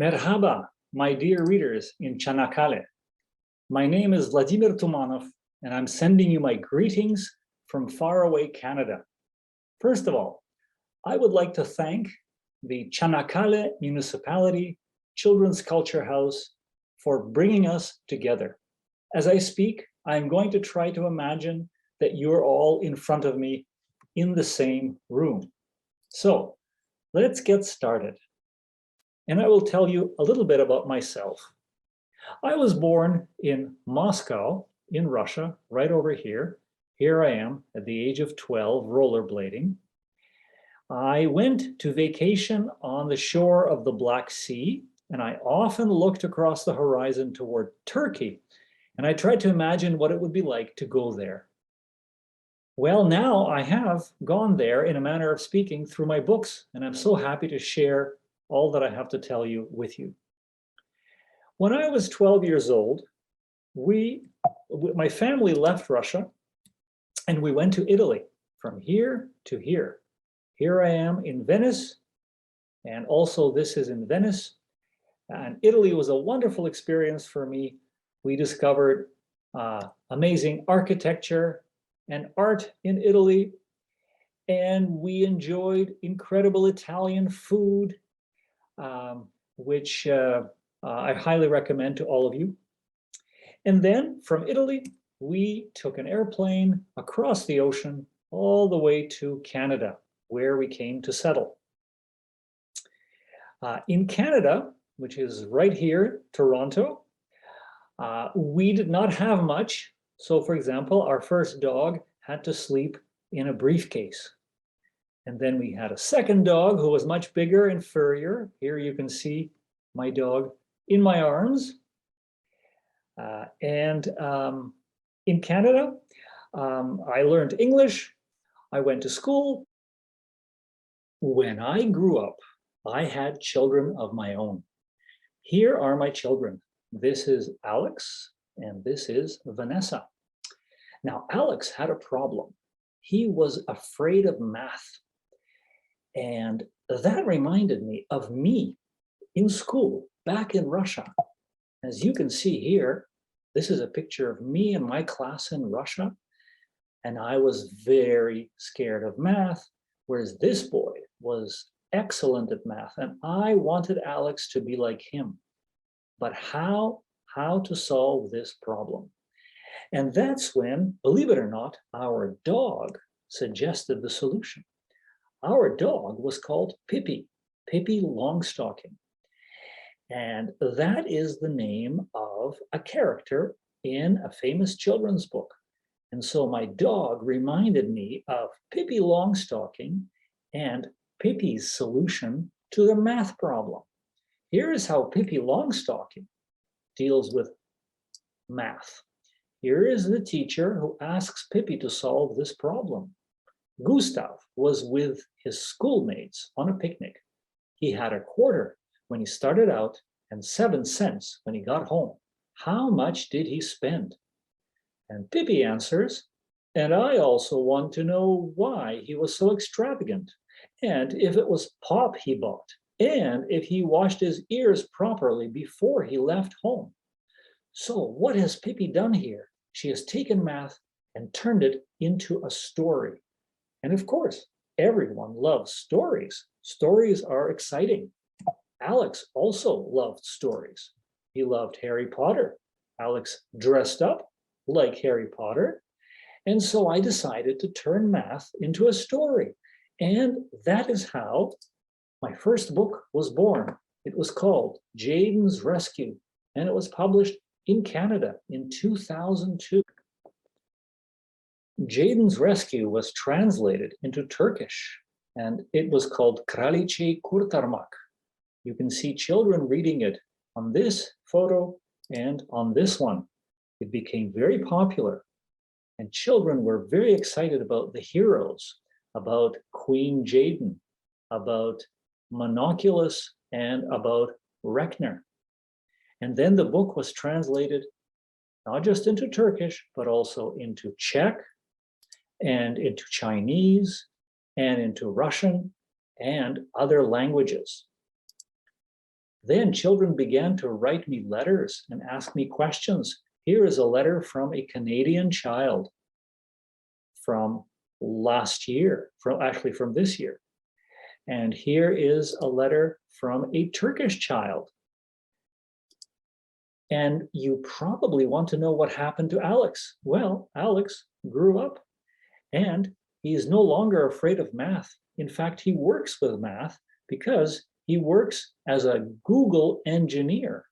Merhaba, my dear readers in Çanakkale. My name is Vladimir Tumanov, and I'm sending you my greetings from faraway Canada. First of all, I would like to thank the Çanakkale Municipality Children's Culture House for bringing us together. As I speak, I'm going to try to imagine that you're all in front of me in the same room. So let's get started. And I will tell you a little bit about myself. I was born in Moscow, in Russia, right over here. Here I am at the age of 12, rollerblading. I went to vacation on the shore of the Black Sea, and I often looked across the horizon toward Turkey, and I tried to imagine what it would be like to go there. Well, now I have gone there, in a manner of speaking, through my books, and I'm so happy to share all that I have to tell you with you. When I was 12 years old, my family left Russia and we went to Italy, from here to here. Here I am in Venice, and also this is in Venice. And Italy was a wonderful experience for me. We discovered amazing architecture and art in Italy, and we enjoyed incredible Italian food, which I highly recommend to all of you. And then from Italy, we took an airplane across the ocean all the way to Canada, where we came to settle. In Canada, which is right here, Toronto, we did not have much. So for example, our first dog had to sleep in a briefcase. And then we had a second dog who was much bigger and furrier. Here you can see my dog in my arms. In Canada, I learned English. I went to school. When I grew up, I had children of my own. Here are my children. This is Alex, and this is Vanessa. Now, Alex had a problem. He was afraid of math. And that reminded me of me in school back in Russia. As you can see here, this is a picture of me and my class in Russia. And I was very scared of math, whereas this boy was excellent at math. And I wanted Alex to be like him. But how to solve this problem? And that's when, believe it or not, our dog suggested the solution. Our dog was called Pippi Longstocking. And that is the name of a character in a famous children's book. And so my dog reminded me of Pippi Longstocking and Pippi's solution to the math problem. Here is how Pippi Longstocking deals with math. Here is the teacher who asks Pippi to solve this problem. Gustav was with his schoolmates on a picnic. He had a quarter when he started out and 7 cents when he got home. How much did he spend? And Pippi answers, and I also want to know why he was so extravagant, and if it was pop he bought, and if he washed his ears properly before he left home. So what has Pippi done here? She has taken math and turned it into a story. And of course, everyone loves stories. Stories are exciting. Alex also loved stories. He loved Harry Potter. Alex dressed up like Harry Potter. And so I decided to turn math into a story. And that is how my first book was born. It was called Jaden's Rescue, and it was published in Canada in 2002. Jaden's Rescue was translated into Turkish, and it was called Kraliçeyi Kurtarmak. You can see children reading it on this photo and on this one. It became very popular, and children were very excited about the heroes, about Queen Jaden, about Monoculus, and about Rekner. And then the book was translated not just into Turkish, but also into Czech, and into Chinese, and into Russian, and other languages. Then children began to write me letters and ask me questions. Here is a letter from a Canadian child from last year, from this year. And here is a letter from a Turkish child. And you probably want to know what happened to Alex. Well, Alex grew up and he is no longer afraid of math. In fact, he works with math because he works as a Google engineer.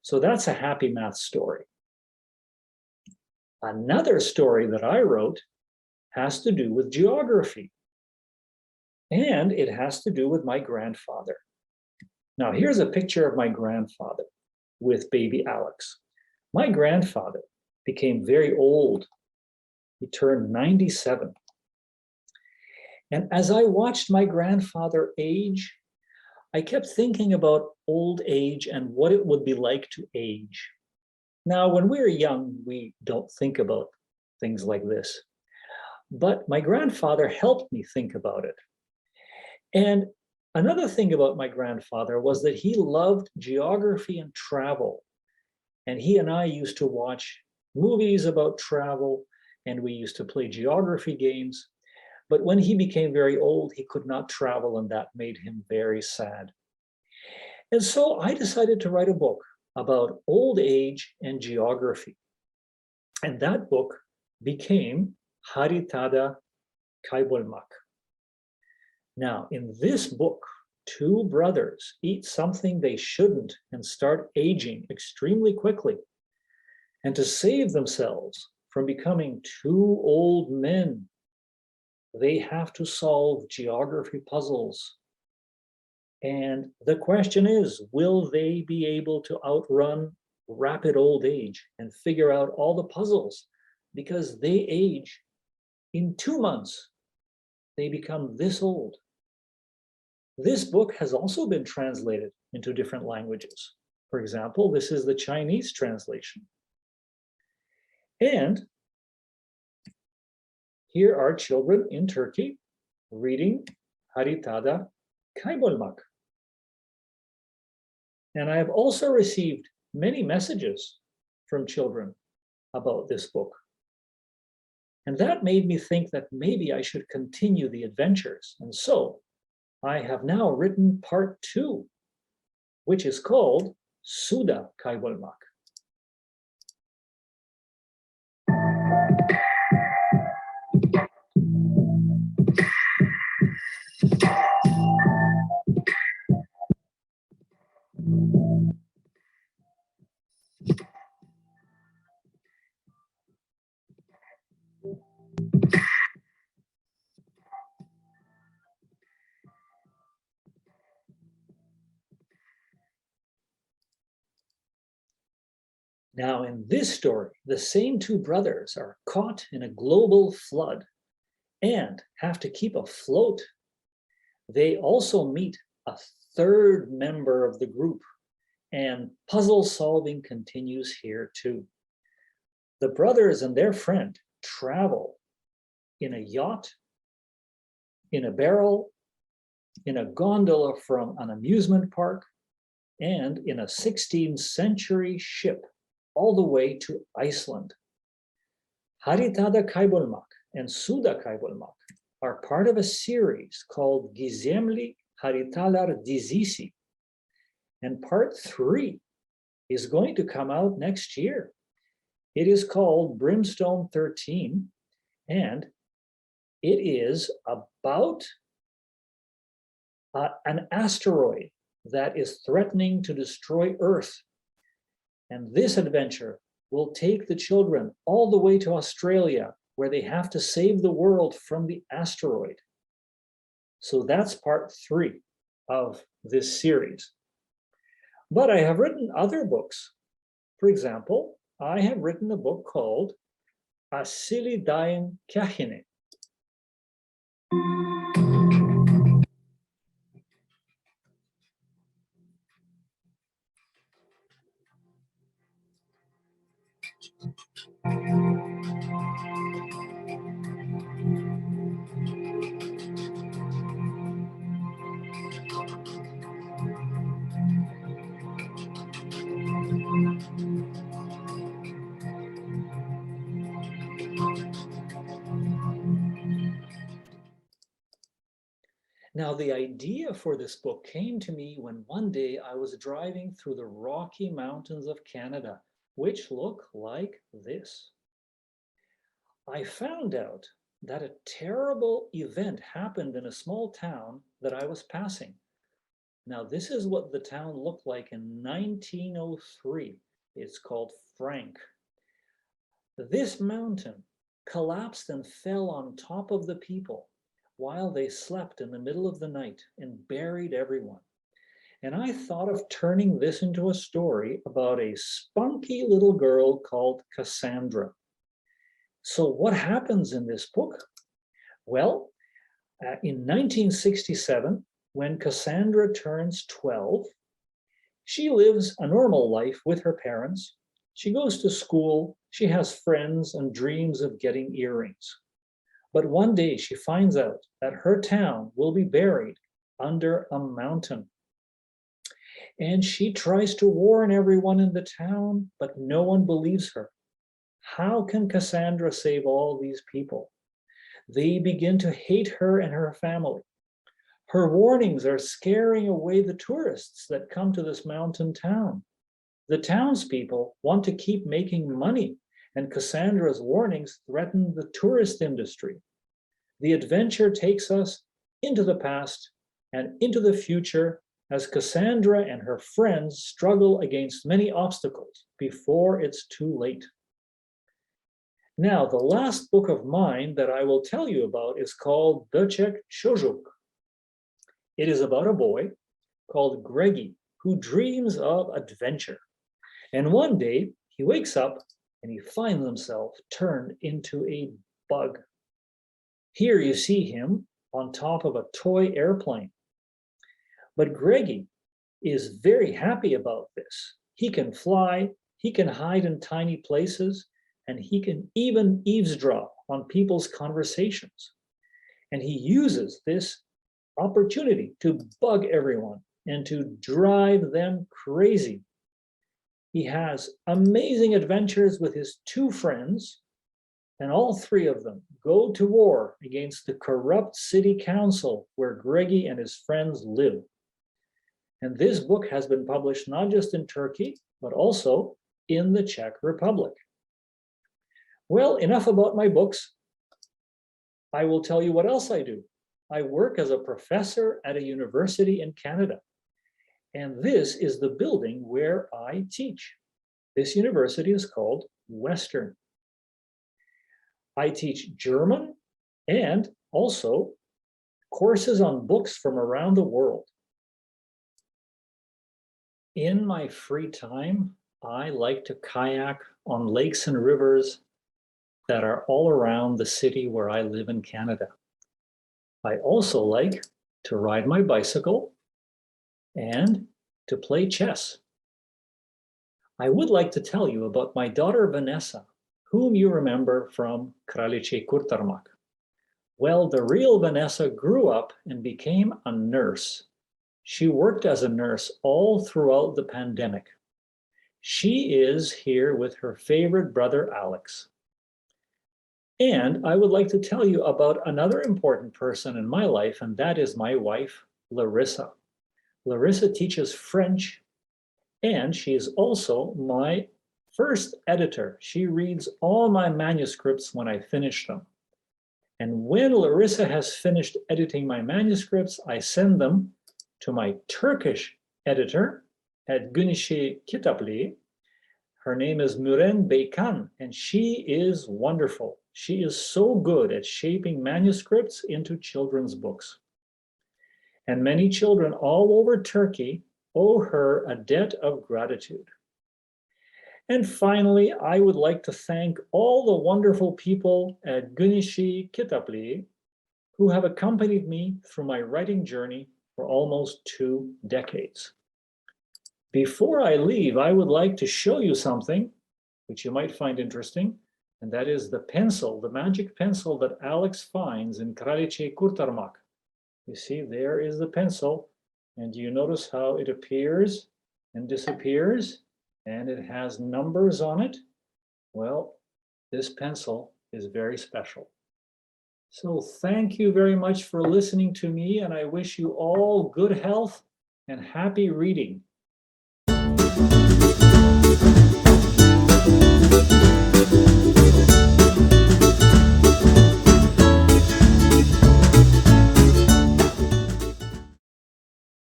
So that's a happy math story. Another story that I wrote has to do with geography. And it has to do with my grandfather. Now, here's a picture of my grandfather with baby Alex. My grandfather became very old. He turned 97. And as I watched my grandfather age, I kept thinking about old age and what it would be like to age. Now, when we're young, we don't think about things like this. But my grandfather helped me think about it. And another thing about my grandfather was that he loved geography and travel. And he and I used to watch movies about travel, and we used to play geography games. But when he became very old, he could not travel, and that made him very sad. And so I decided to write a book about old age and geography. And that book became Haritada Kaybolmak. Now, in this book, two brothers eat something they shouldn't and start aging extremely quickly. And to save themselves from becoming two old men, they have to solve geography puzzles. And the question is, will they be able to outrun rapid old age and figure out all the puzzles? Because they age in 2 months. They become this old. This book has also been translated into different languages. For example, this is the Chinese translation. And here are children in Turkey reading Haritada Kaybolmak. And I have also received many messages from children about this book. And that made me think that maybe I should continue the adventures. And so I have now written part 2, which is called Suda Kaybolmak. Now, in this story, the same two brothers are caught in a global flood and have to keep afloat. They also meet a third member of the group, and puzzle solving continues here too. The brothers and their friend travel in a yacht, in a barrel, in a gondola from an amusement park, and in a 16th century ship all the way to Iceland. Haritada Kaybolmak and Suda Kaybolmak are part of a series called Gizemli Haritalar Dizisi. And part 3 is going to come out next year. It is called Brimstone 13, and it is about an asteroid that is threatening to destroy Earth. And this adventure will take the children all the way to Australia, where they have to save the world from the asteroid. So that's part 3 of this series. But I have written other books. For example, I have written a book called Asili Daim Kahine. Now, the idea for this book came to me when one day I was driving through the Rocky Mountains of Canada, which look like this. I found out that a terrible event happened in a small town that I was passing. Now, this is what the town looked like in 1903. It's called Frank. This mountain collapsed and fell on top of the people while they slept in the middle of the night and buried everyone. And I thought of turning this into a story about a spunky little girl called Cassandra. So what happens in this book? Well, in 1967, when Cassandra turns 12, she lives a normal life with her parents. She goes to school, she has friends and dreams of getting earrings. But one day she finds out that her town will be buried under a mountain. And she tries to warn everyone in the town, but no one believes her. How can Cassandra save all these people? They begin to hate her and her family. Her warnings are scaring away the tourists that come to this mountain town. The townspeople want to keep making money, and Cassandra's warnings threaten the tourist industry. The adventure takes us into the past and into the future as Cassandra and her friends struggle against many obstacles before it's too late. Now, the last book of mine that I will tell you about is called Çocuk. It is about a boy called Greggy who dreams of adventure. And one day he wakes up and he finds himself turned into a bug. Here you see him on top of a toy airplane. But Greggy is very happy about this. He can fly, he can hide in tiny places, and he can even eavesdrop on people's conversations. And he uses this opportunity to bug everyone and to drive them crazy. He has amazing adventures with his two friends, and all three of them go to war against the corrupt city council where Greggy and his friends live. And this book has been published not just in Turkey, but also in the Czech Republic. Well, enough about my books. I will tell you what else I do. I work as a professor at a university in Canada. And this is the building where I teach. This university is called Western. I teach German and also courses on books from around the world. In my free time, I like to kayak on lakes and rivers that are all around the city where I live in Canada. I also like to ride my bicycle and to play chess. I would like to tell you about my daughter Vanessa, whom you remember from Kraliçe Kurtarmak. Well, the real Vanessa grew up and became a nurse. She worked as a nurse all throughout the pandemic. She is here with her favorite brother, Alex. And I would like to tell you about another important person in my life, and that is my wife, Larissa. Larissa teaches French, and she is also my first editor. She reads all my manuscripts when I finish them. And when Larissa has finished editing my manuscripts, I send them to my Turkish editor at Güneşi Kitaplığı. Her name is Müren Beykan, and she is wonderful. She is so good at shaping manuscripts into children's books. And many children all over Turkey owe her a debt of gratitude. And finally, I would like to thank all the wonderful people at Güneşi Kitaplığı who have accompanied me through my writing journey for almost 2 decades. Before I leave, I would like to show you something which you might find interesting, and that is the pencil, the magic pencil that Alex finds in Kraliçe Kurtarmak. You see, there is the pencil, and you notice how it appears and disappears, and it has numbers on it. Well, this pencil is very special. So thank you very much for listening to me, and I wish you all good health and happy reading.